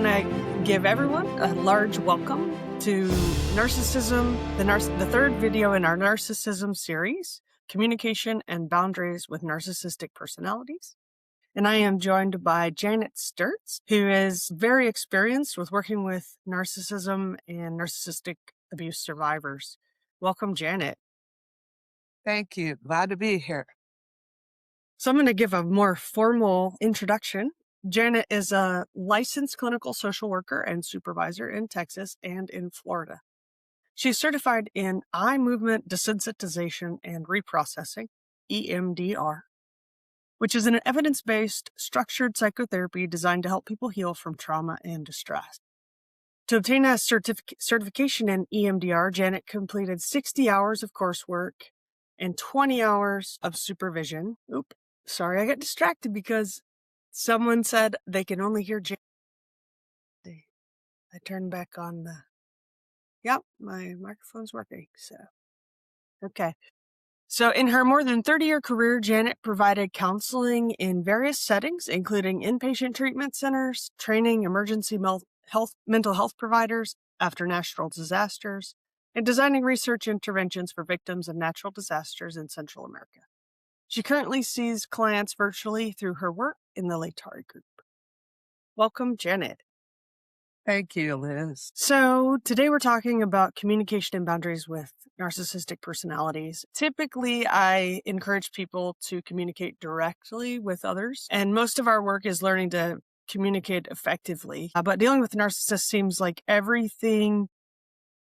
want to give everyone a large welcome to Narcissism, the third video in our Narcissism series, Communication and Boundaries with Narcissistic Personalities. And I am joined by Janet Sturtz, who is very experienced with working with narcissism and narcissistic abuse survivors. Welcome, Janet. Thank you. Glad to be here. So I'm going to give a more formal introduction. Janet is a licensed clinical social worker and supervisor in Texas and in Florida. She's certified in eye movement desensitization and reprocessing, EMDR, which is an evidence-based structured psychotherapy designed to help people heal from trauma and distress. To obtain a certification in EMDR, Janet completed 60 hours of coursework and 20 hours of supervision. Sorry, I got distracted because someone said they can only hear Janet. I turned back on Yep, my microphone's working, so. Okay. So in her more than 30-year career, Janet provided counseling in various settings, including inpatient treatment centers, training emergency mental health providers after natural disasters, and designing research interventions for victims of natural disasters in Central America. She currently sees clients virtually through her work in the Latari group. Welcome, Janet. Thank you, Liz. So today we're talking about communication and boundaries with narcissistic personalities. Typically, I encourage people to communicate directly with others, and most of our work is learning to communicate effectively. But dealing with narcissists seems like everything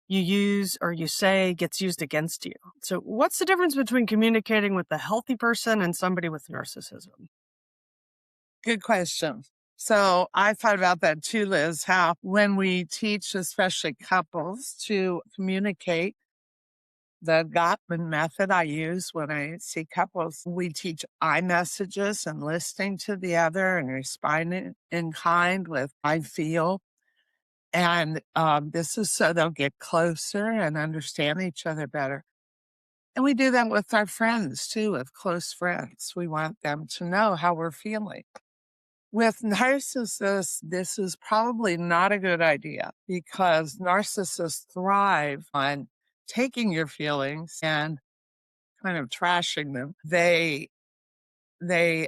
you use or you say gets used against you. So what's the difference between communicating with a healthy person and somebody with narcissism? Good question. So I thought about that too, Liz, how when we teach, especially couples, to communicate, the Gottman method I use when I see couples, we teach I messages and listening to the other and responding in kind with I feel. And this is so they'll get closer and understand each other better. And we do that with our friends too, with close friends. We want them to know how we're feeling. With narcissists, this is probably not a good idea because narcissists thrive on taking your feelings and kind of trashing them. They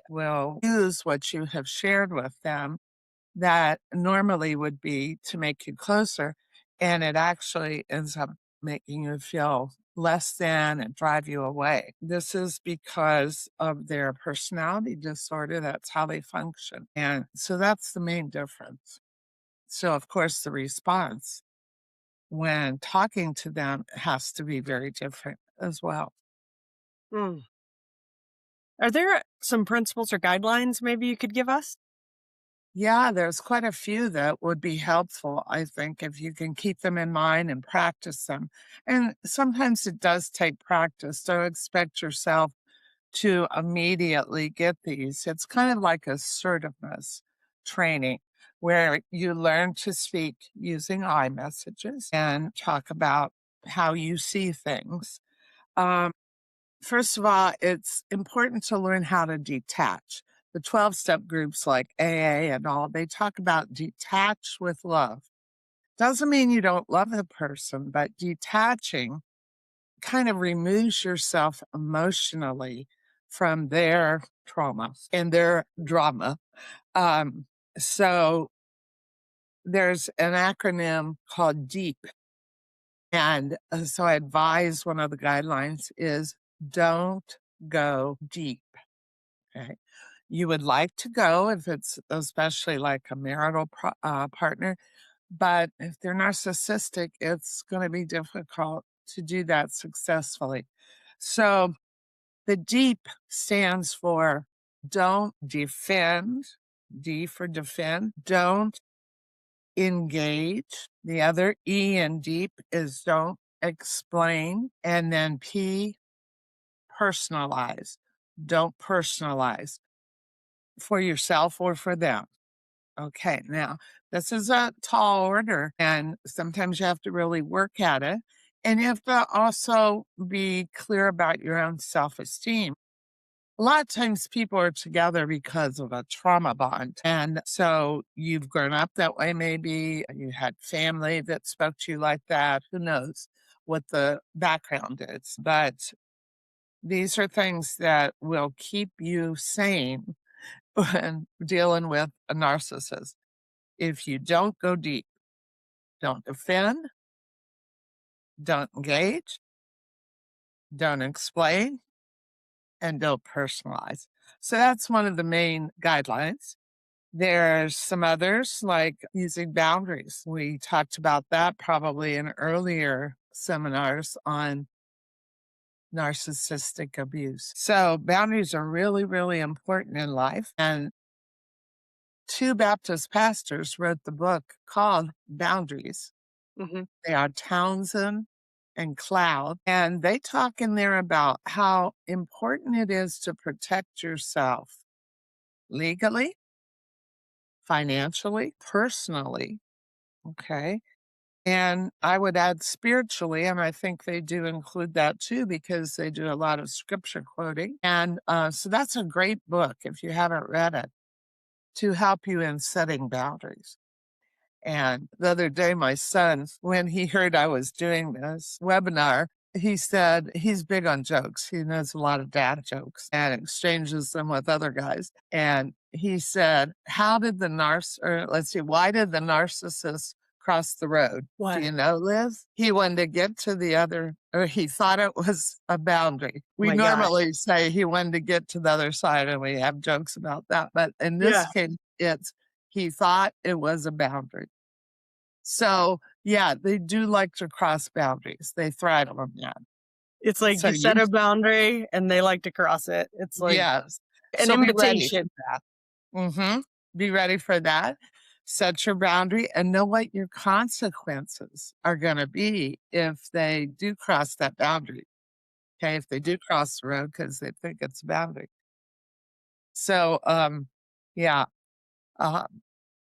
will use what you have shared with them that normally would be to make you closer, and it actually ends up making you feel less than and drive you away. This is because of their personality disorder. That's how they function. And so that's the main difference. So, of course, the response when talking to them has to be very different as well. Hmm. Are there some principles or guidelines maybe you could give us? Yeah, there's quite a few that would be helpful, I think, if you can keep them in mind and practice them. And sometimes it does take practice. Don't expect yourself to immediately get these. It's kind of like assertiveness training where you learn to speak using I messages and talk about how you see things. Um, First of all, it's important to learn how to detach. The 12-step groups like AA and all, they talk about detach with love. Doesn't mean you don't love the person, but detaching kind of removes yourself emotionally from their trauma and their drama. So there's an acronym called DEEP. And so I advise one of the guidelines is don't go deep. Okay. You would like to go if it's especially like a marital partner, but if they're narcissistic, it's going to be difficult to do that successfully. So the DEEP stands for don't defend, D for defend, don't engage. The other E in DEEP is don't explain. And then P, personalize. Don't personalize for yourself or for them. Okay, now this is a tall order, and sometimes you have to really work at it. And you have to also be clear about your own self esteem. a lot of times people are together because of a trauma bond. And so you've grown up that way, maybe you had family that spoke to you like that. Who knows what the background is? But these are things that will keep you sane when dealing with a narcissist. If you don't go deep, don't defend, don't engage, don't explain, and don't personalize. So that's one of the main guidelines. There's some others like using boundaries. We talked about that probably in earlier seminars on narcissistic abuse. So boundaries are really, really important in life. And two Baptist pastors wrote the book called Boundaries. Hmm. They are Townsend and Cloud. And they talk in there about how important it is to protect yourself legally, financially, personally. Okay. And I would add spiritually, and I think they do include that too, because they do a lot of scripture quoting. And so that's a great book if you haven't read it to help you in setting boundaries. And the other day, my son, when he heard I was doing this webinar, he said he's big on jokes. He knows a lot of dad jokes and exchanges them with other guys. And he said, why did the narcissist cross the road? Do What? you know, Liz? He wanted to get to the other, or he thought it was a boundary. Oh We my gosh. normally say he wanted to get to the other side, and we have jokes about that. But in this Yeah. case, he thought it was a boundary. So, yeah, they do like to cross boundaries. They thrive on that. It's like So you set you a boundary and they like to cross it. It's like yes. an So be ready for invitation. that. Mhm. Be ready for that. Set your boundary and know what your consequences are gonna be if they do cross that boundary. Okay, if they do cross the road because they think it's a boundary. So, yeah,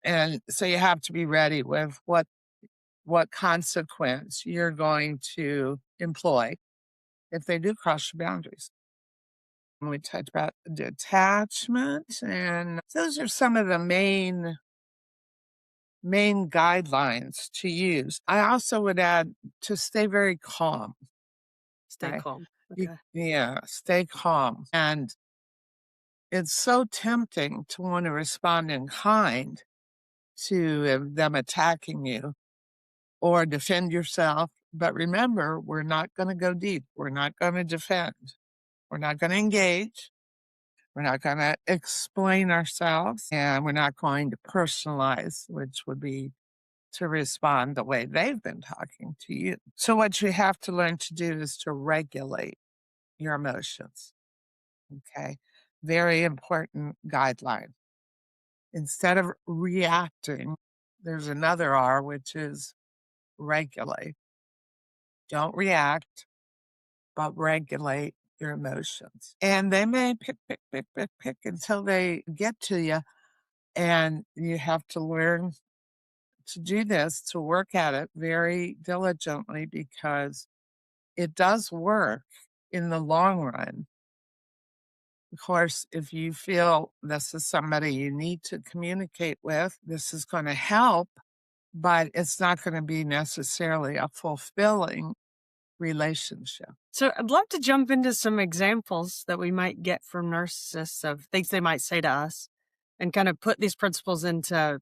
and so you have to be ready with what consequence you're going to employ if they do cross your boundaries. And we talked about detachment, and those are some of the main guidelines to use. I also would add to stay very calm. Stay Okay. calm. Okay. Yeah, stay calm. And it's so tempting to want to respond in kind to them attacking you or defend yourself. But remember, we're not going to go deep. We're not going to defend. We're not going to engage. We're not going to explain ourselves, and we're not going to personalize, which would be to respond the way they've been talking to you. So, what you have to learn to do is to regulate your emotions. Okay. Very important guideline. Instead of reacting, there's another R, which is regulate. Don't react, but regulate your emotions. And they may pick until they get to you. And you have to learn to do this, to work at it very diligently because it does work in the long run. Of course, if you feel this is somebody you need to communicate with, this is going to help, but it's not going to be necessarily a fulfilling relationship. So I'd love to jump into some examples that we might get from narcissists of things they might say to us and kind of put these principles into,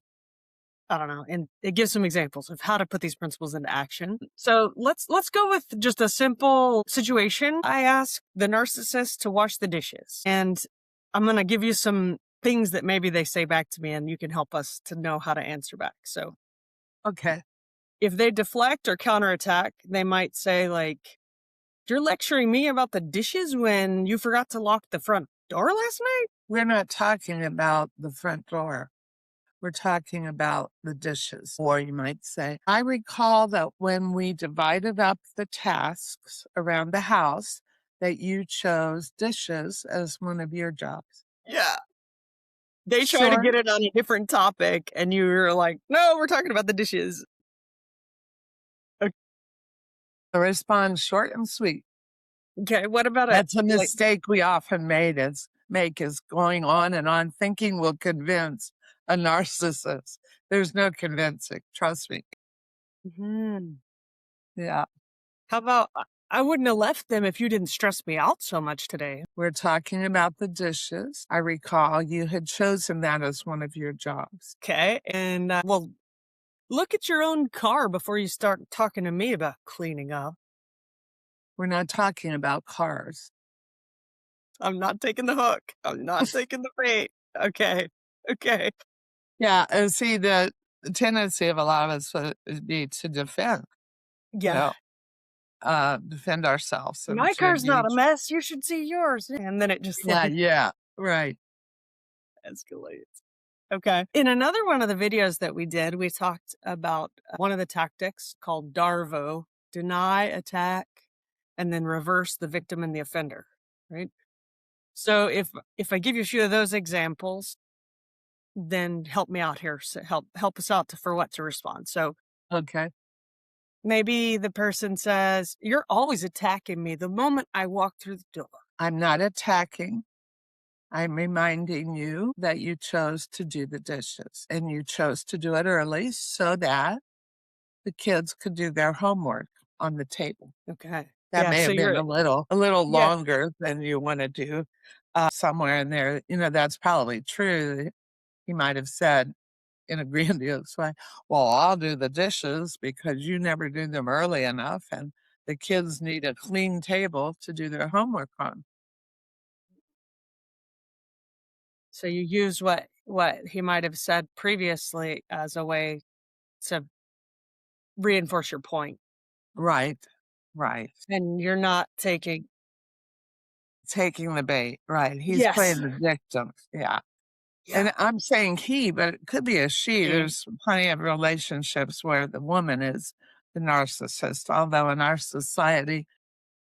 I don't know, and it gives some examples of how to put these principles into action. So let's go with just a simple situation. I ask the narcissist to wash the dishes, and I'm going to give you some things that maybe they say back to me, and you can help us to know how to answer back. So Okay. if they deflect or counterattack, they might say like, "You're lecturing me about the dishes when you forgot to lock the front door last night?" We're not talking about the front door. We're talking about the dishes. Or you might say, I recall that when we divided up the tasks around the house, that you chose dishes as one of your jobs. Yeah. They try to Short, get it on a different topic, and you're like, "No, we're talking about the dishes." respond short and sweet. Okay, what about That's a like mistake we often made is make is going on and on. Thinking will convince a narcissist. There's no convincing. Trust me. Mhm. Yeah. How about I wouldn't have left them if you didn't stress me out so much today. We're talking about the dishes. I recall you had chosen that as one of your jobs. Okay. And well, look at your own car before you start talking to me about cleaning up. We're not talking about cars. I'm not taking the hook. I'm not taking the bait. Okay. Okay. Yeah. And see, the tendency of a lot of us would be to defend, you Yeah. know, defend ourselves and My to car's not a engage. mess. You should see yours. And then it just Yeah. like Yeah. Right. escalates. Okay. In another one of the videos that we did, we talked about one of the tactics called DARVO, deny, attack, and then reverse the victim and the offender, right? So if I give you a few of those examples, then help me out here. So help us out for what to respond. So Okay. maybe the person says, "You're always attacking me the moment I walk through the door." I'm not attacking. I'm reminding you that you chose to do the dishes and you chose to do it early so that the kids could do their homework on the table. Okay. That Yeah. may So have been you're a little yeah. longer than you wanna do, somewhere in there, that's probably true. He might have said in a grandiose way, "Well, I'll do the dishes because you never do them early enough, and the kids need a clean table to do their homework on." So you use what he might have said previously as a way to reinforce your point, Right, right. and you're not taking Taking the bait, right, he's yes. playing the victim, yeah, Yeah. and I'm saying he, but it could be a she. Eh, There's plenty of relationships where the woman is the narcissist, although in our society,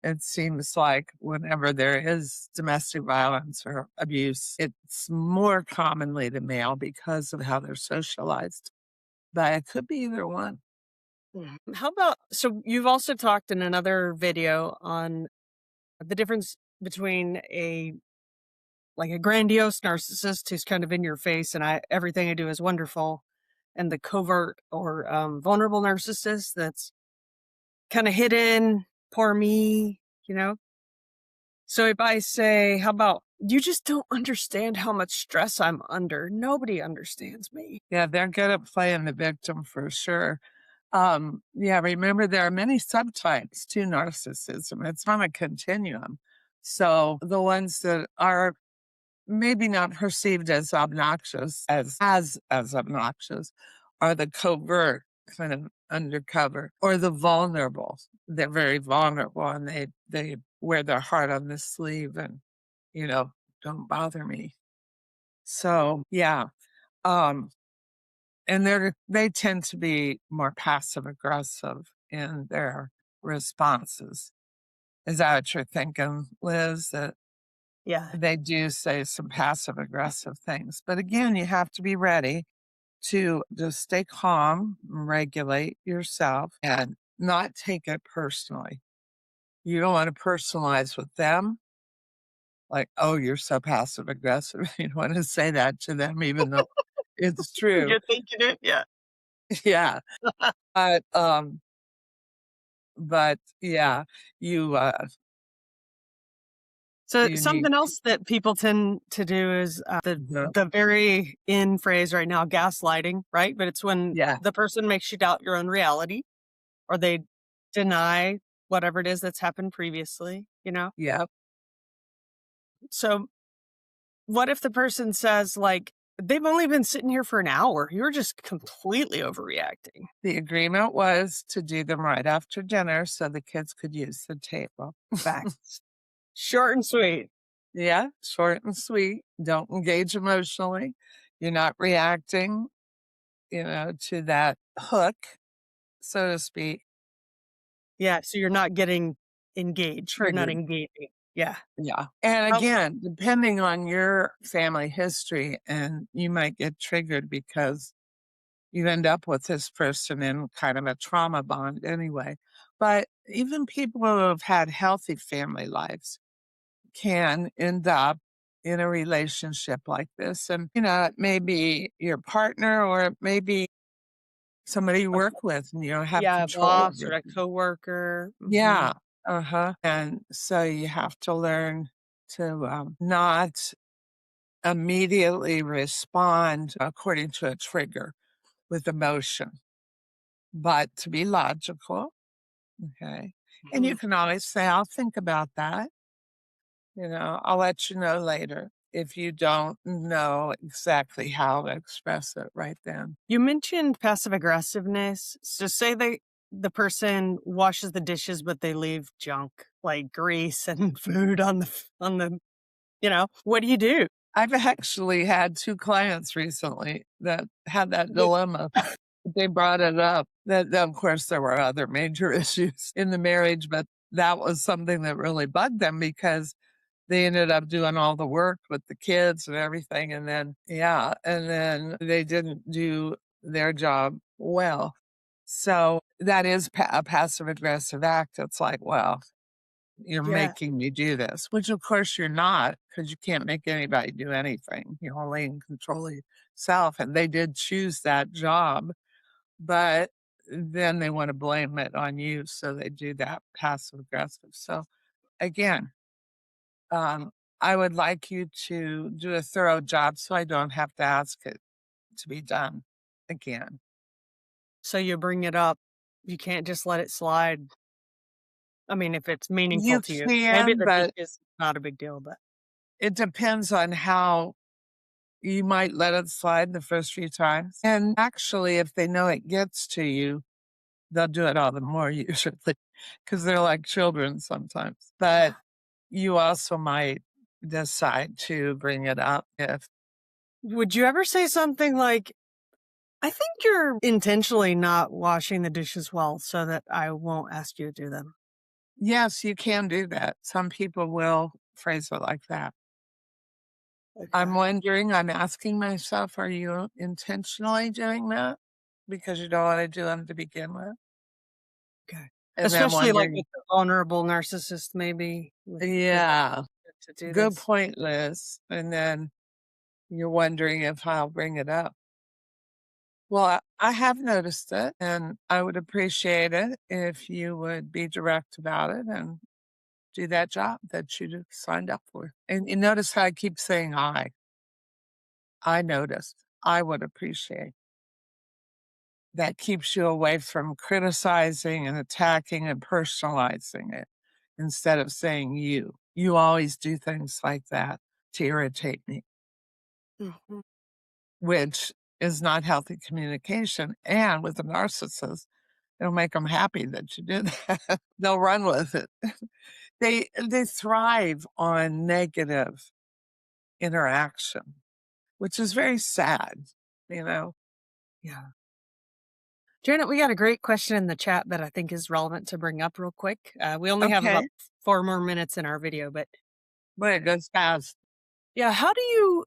it seems like whenever there is domestic violence or abuse, it's more commonly the male because of how they're socialized, but it could be either one. How about so you've also talked in another video on the difference between a like a grandiose narcissist who's kind of in your face and I everything I do is wonderful, and the covert or vulnerable narcissist that's kind of hidden, poor me, you know? So if I say, how about you just don't understand how much stress I'm under. Nobody understands me. Yeah, they're good at playing the victim for sure. Yeah, remember there are many subtypes to narcissism. It's on a continuum. So the ones that are maybe not perceived as obnoxious as obnoxious are the covert, kind of undercover, or the vulnerable. They're very vulnerable and they wear their heart on the sleeve and, you know, don't bother me. So yeah. Um and they tend to be more passive aggressive in their responses. Is that what you're thinking, Liz? That Yeah. they do say some passive aggressive things. But again, you have to be ready to just stay calm, regulate yourself, and not take it personally. You don't want to personalize with them, like, oh, you're so passive aggressive. You don't want to say that to them, even though it's true. You're thinking it? Yeah. Yeah. But yeah, you So you need something else that people tend to do is the the very in phrase right now, gaslighting, right? But it's when yeah, the person makes you doubt your own reality or they deny whatever it is that's happened previously, you know? yeah. So what if the person says like, they've only been sitting here for an hour. You're just completely overreacting. The agreement was to do them right after dinner so the kids could use the table. Facts. Short and sweet. Yeah, short and sweet. Don't engage emotionally. You're not reacting, to that hook, so to speak, Yeah. So you're not getting engaged. You're not triggered. engaging. Yeah. Yeah. And Oh, again, depending on your family history, and you might get triggered because you end up with this person in kind of a trauma bond anyway. But even people who have had healthy family lives can end up in a relationship like this. And, it may be your partner or it may be somebody you work with and you don't have Yeah, a control boss over. or a coworker. Yeah. Uh-huh. And so you have to learn to not immediately respond according to a trigger with emotion, but to be logical. Okay. And you Mhm. can always say, I'll think about that. I'll let you know later if you don't know exactly how to express it right then. You mentioned passive aggressiveness. So say the person washes the dishes, but they leave junk like grease and food on the, what do you do? I've actually had two clients recently that had that But dilemma. They brought it up. That of course there were other major issues in the marriage, but that was something that really bugged them because they ended up doing all the work with the kids and everything. And then, yeah, and then they didn't do their job well. So that is a passive aggressive act. It's like, well, you're yeah, making me do this, which of course you're not because you can't make anybody do anything. You're only in control of yourself. And they did choose that job, but then they want to blame it on you. So they do that passive aggressive. So again, um, I would like you to do a thorough job so I don't have to ask it to be done again. so you bring it up. You can't just let it slide. I mean, if it's meaningful You to you. Maybe can, the but dishes not a big deal, but it depends on how you might let it slide the first few times. And actually, if they know it gets to you, they'll do it all the more usually because they're like children sometimes. But you also might decide to bring it up if, would you ever say something like, I think you're intentionally not washing the dishes well so that I won't ask you to do them? yes, you can do that. Some people will phrase it like that. Okay. I'm asking myself, are you intentionally doing that? Because you don't want to do them to begin with. Okay. And then Especially like wondering, with the vulnerable narcissist, maybe with yeah, to do good this. point, Liz. And then you're wondering if I'll bring it up. Well, I have noticed it and I would appreciate it if you would be direct about it and do that job that you signed up for. And you notice how I keep saying I noticed. I would appreciate. That keeps you away from criticizing and attacking and personalizing it instead of saying you. You always do things like that to irritate me, Mhm. which is not healthy communication. And with a narcissist, it'll make them happy that you did that. They'll run with it. They thrive on negative interaction, which is very sad, you know. Yeah. Janet, we got a great question in the chat that I think is relevant to bring up real quick. We only have Okay, about 4 more minutes in our video, but but it goes fast. yeah, how do you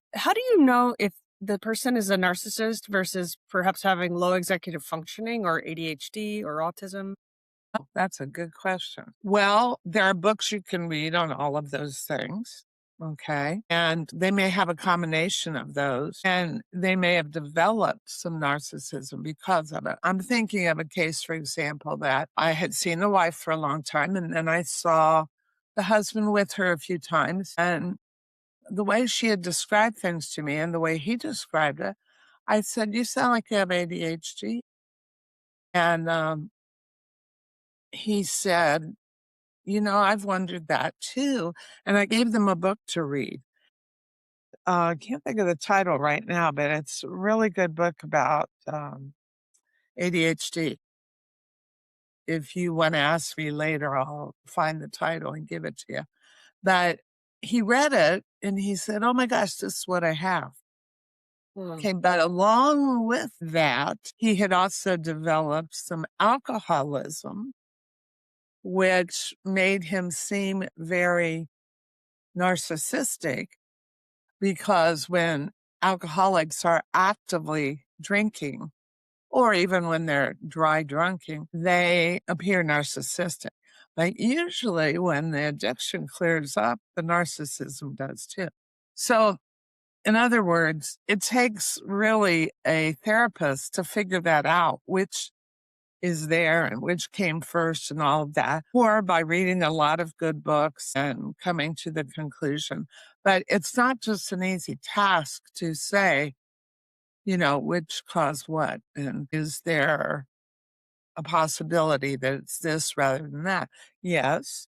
know if the person is a narcissist versus perhaps having low executive functioning or ADHD or autism? Oh, that's a good question. Well, there are books you can read on all of those things. Okay. And they may have a combination of those, and they may have developed some narcissism because of it. I'm thinking of a case, for example, that I had seen the wife for a long time, and then I saw the husband with her a few times. And the way she had described things to me and the way he described it, I said, "You sound like you have ADHD." And he said, I've wondered that too. And I gave them a book to read. I can't think of the title right now, but it's a really good book about ADHD. If you want to ask me later, I'll find the title and give it to you. But he read it and he said, "Oh my gosh, this is what I have." Mm. Okay, but along with that, he had also developed some alcoholism, which made him seem very narcissistic because when alcoholics are actively drinking, or even when they're dry drunking, they appear narcissistic. But usually, when the addiction clears up, the narcissism does too. So, in other words, it takes really a therapist to figure that out, which is there and which came first and all of that, or by reading a lot of good books and coming to the conclusion. But it's not just an easy task to say, which caused what, and is there a possibility that it's this rather than that? Yes,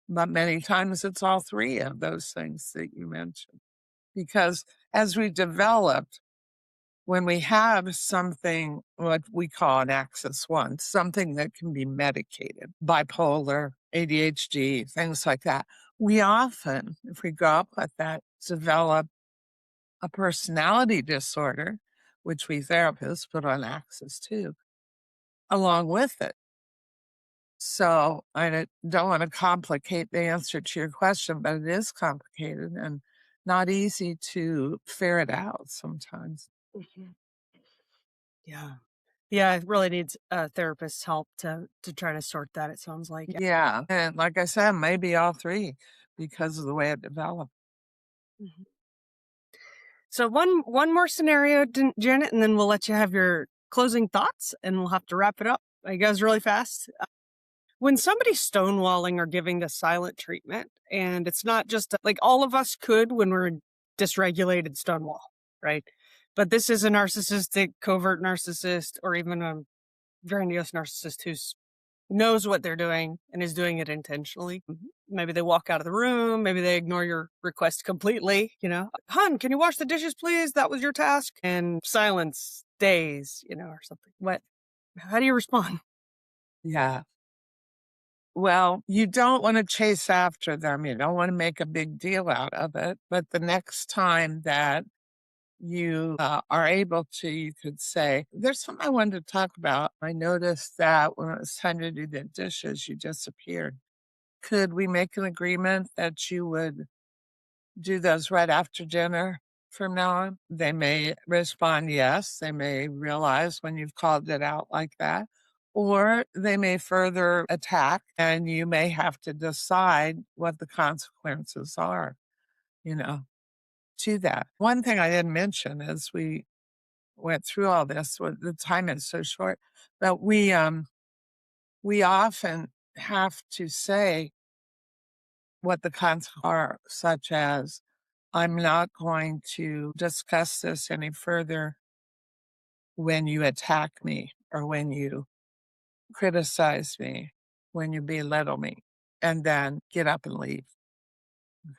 but many times it's all three of those things that you mentioned. Because as we developed, when we have something, what we call an axis one, something that can be medicated, bipolar, ADHD, things like that, we often, if we grow up with that, develop a personality disorder, which we therapists put on axis two, along with it. So don't want to complicate the answer to your question, but it is complicated and not easy to ferret out sometimes. Mhm. Yeah. Yeah, it really needs a therapist's help to try to sort that, it sounds like. Yeah, and like I said, maybe all 3 because of the way it developed. Mhm. So one more scenario, Janet, and then we'll let you have your closing thoughts, and we'll have to wrap it up. It goes really fast. When somebody's stonewalling or giving the silent treatment, and it's not just like all of us could when we're dysregulated stonewall, right? But this is a narcissistic, covert narcissist, or even a grandiose narcissist who knows what they're doing and is doing it intentionally. Maybe they walk out of the room. Maybe they ignore your request completely. Hun, can you wash the dishes, please? That was your task. And silence days, or something. How do you respond? Yeah. Well, you don't wanna chase after them, you don't wanna make a big deal out of it, but the next time that you, are able to, you could say, "There's something I wanted to talk about. I noticed that when it was time to do the dishes, you disappeared. Could we make an agreement that you would do those right after dinner from now on?" They may respond yes. They may realize when you've called it out like that, or they may further attack and you may have to decide what the consequences are, you know, to that. One thing I didn't mention as we went through all this, the time is so short, but we often have to say what the consequences are, such as I'm not going to discuss this any further when you attack me or when you criticize me, when you belittle me, and then get up and leave.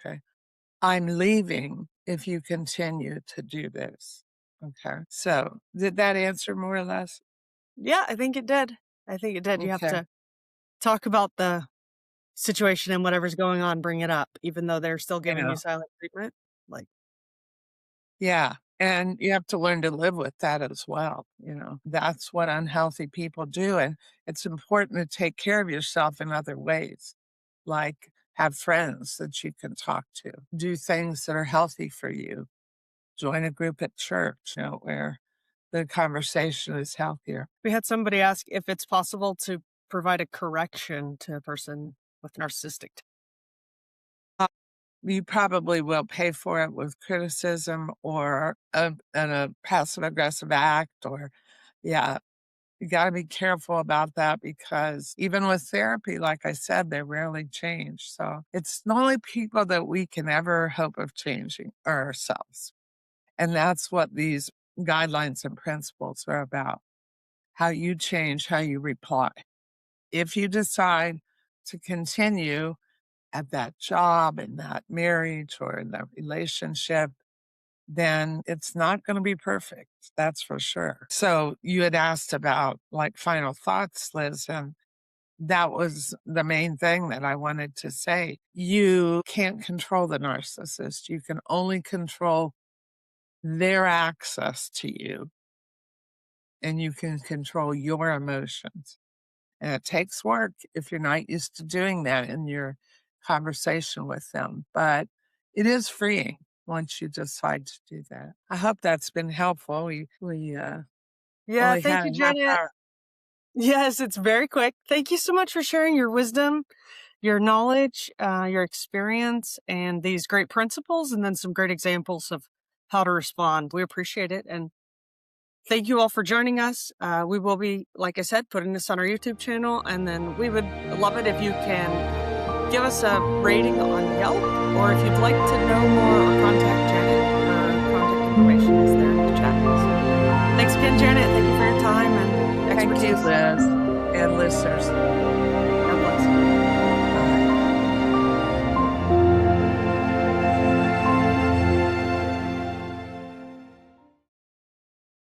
Okay. I'm leaving if you continue to do this. Okay. So did that answer more or less? Yeah, I think it did. I think it did. You have Okay. to talk about the situation and whatever's going on, bring it up, even though they're still giving Yeah. you silent treatment. Like, Yeah. And you have to learn to live with that as well. That's what unhealthy people do. And it's important to take care of yourself in other ways, like have friends that you can talk to, do things that are healthy for you, join a group at church, where the conversation is healthier. we had somebody ask if it's possible to provide a correction to a person with narcissistic. You probably will pay for it with criticism or a passive aggressive act or, yeah, you got to be careful about that because even with therapy, like I said, they rarely change. So it's the only people that we can ever hope of changing are ourselves. And that's what these guidelines and principles are about, how you change, how you reply. If you decide to continue at that job, in that marriage, or in that relationship, then it's not going to be perfect. That's for sure. So you had asked about like final thoughts, Liz, and that was the main thing that I wanted to say. You can't control the narcissist. You can only control their access to you, and you can control your emotions. And it takes work if you're not used to doing that in your conversation with them. But it is freeing once you decide to do that. I hope that's been helpful. We Yeah, only had thank you, a half Janet. hour. Yes, it's very quick. Thank you so much for sharing your wisdom your knowledge, your experience, and these great principles, and then some great examples of how to respond. We appreciate it. And thank you all for joining us. We will be, like I said, putting this on our YouTube channel, and then we would love it if you can give us a rating on Yelp, or if you'd like to know more or contact Janet, her contact information is there in the chat. So, thanks again, Janet. Thank you for your time and Thank expertise. you, Liz, and listeners.